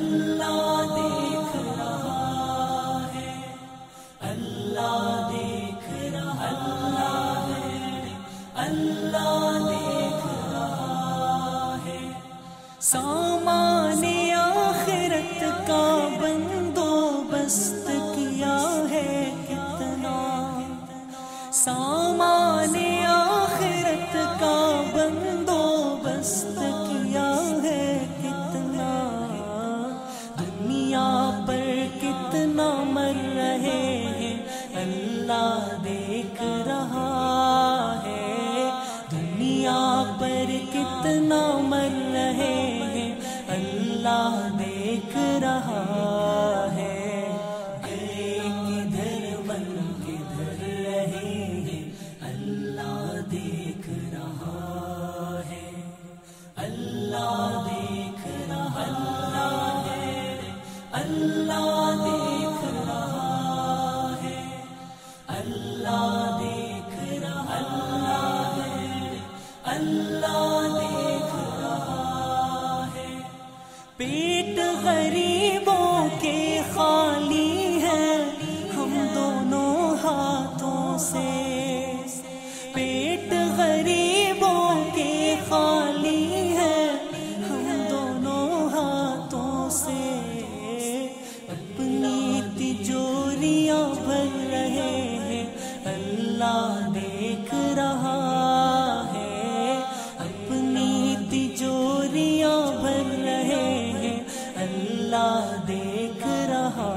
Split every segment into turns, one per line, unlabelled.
اللہ دیکھ رہا ہے، اللہ دیکھ رہا ہے، اللہ دیکھ رہا ہے۔ سامان آخرت کا بندوبست کیا ہے کتنا، سامان آخرت کا بندوبست کیا ہے کتنا، دنیا پر کتنا مر رہے ہیں اللہ دیکھ رہا ہے، دنیا پر کتنا مر رہے ہیں اللہ دیکھ رہا ہے۔ گئے کدھر بن کدھر رہے ہیں اللہ دیکھ رہا ہے، اللہ دیکھ رہا ہے، اللہ دیکھ رہا ہے، اللہ دیکھ رہا ہے، اللہ دیکھ رہا ہے۔ پیٹ غریبوں کے خالی ہے ہم دونوں ہاتھوں سے، پیٹ غریبوں کے خالی ہے ہم دونوں ہاتھوں سے، اپنی تجوریاں بھر رہے ہیں اللہ دیکھ رہا ہے، اپنی تجوریاں بھر رہے ہیں اللہ دیکھ رہا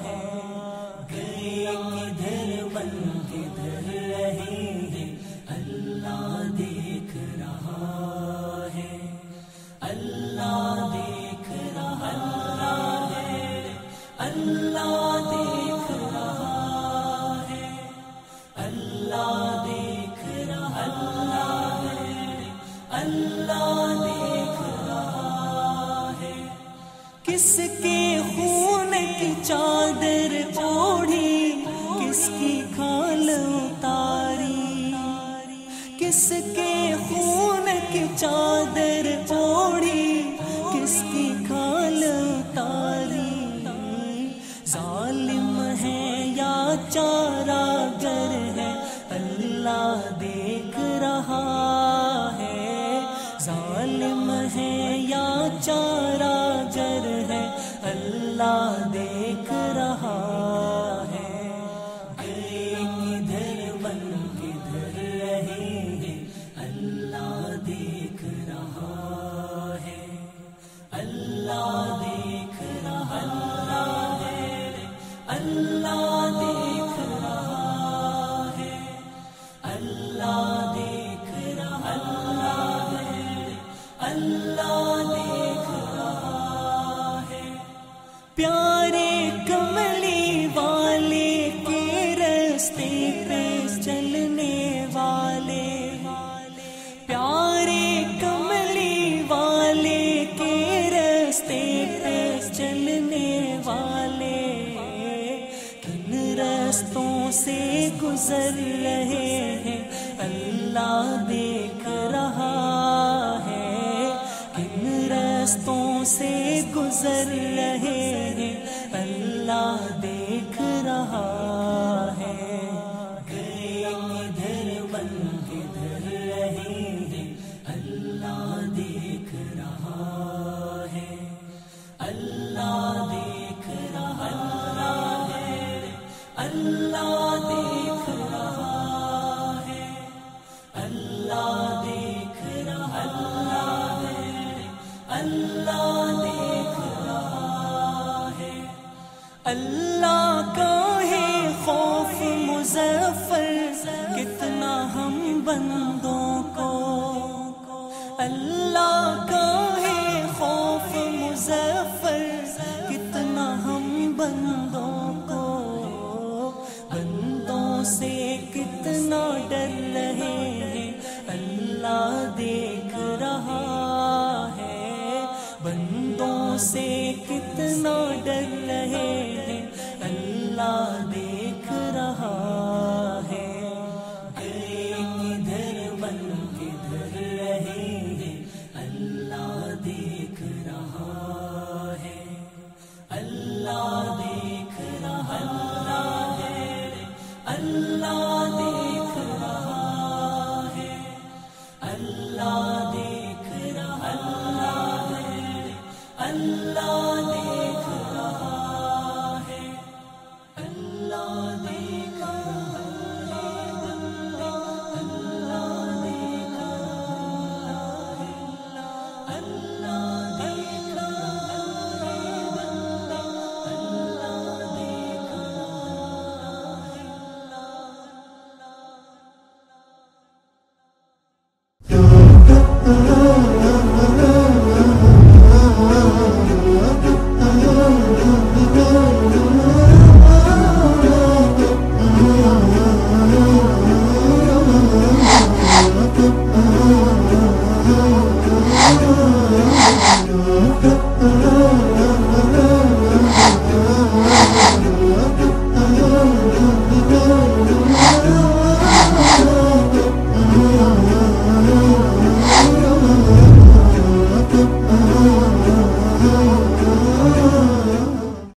ہے۔ گئے کدھر بن کدھر رہے ہیں اللہ دیکھ رہا ہے، اللہ دیکھ رہا ہے، اللہ دیکھ رہا ہے، اللہ دیکھ رہا ہے، اللہ دیکھ رہا ہے۔ کس کے خون کی چادر اوڑھی کس کی کھال اتاری، کس کے خون کی چادر اوڑھی کس کی کھال اتاری، ظالم ہے یا چارہ گر ہے اللہ دیکھ رہا ہے، ظالم ہے یا چارہ گر ہے اللہ دیکھ رہا ہے۔ گئے کدھر بن کدھر رہے ہیں اللہ دیکھ رہا ہے، اللہ دیکھ رہا ہے، اللہ دیکھ رہا ہے، اللہ دیکھ رہا ہے، اللہ دیکھ رہا ہے۔ پیارے کملی والے کے راستے پہ چلنے والے، پیارے کملی والے کے راستے پہ چلنے والے، کن رستوں سے گزر رہے ہیں اللہ دیکھ رہا ہے، کن رستوں سے گزر رہے ہیں اللہ دیکھ رہا ہے۔ گئے کدھر بن کدھر رہے ہیں اللہ دیکھ رہا ہے، اللہ دیکھ رہا ہے، اللہ دیکھ رہا ہے، اللہ دیکھ رہا ہے، اللہ دیکھ رہا ہے۔ اللہ کا ہے خوف مظفر کتنا ہم بندوں کو، اللہ کا ہے خوف مظفر کتنا ہم بندوں کو، بندوں سے کتنا ڈر رہے ہیں اللہ دیکھ رہا ہے، بندوں سے کتنا ڈر رہے ہیں اللہ دیکھ رہا ہے۔ گئے کدھر بن کدھر رہے ہیں اللہ دیکھ رہا ہے، اللہ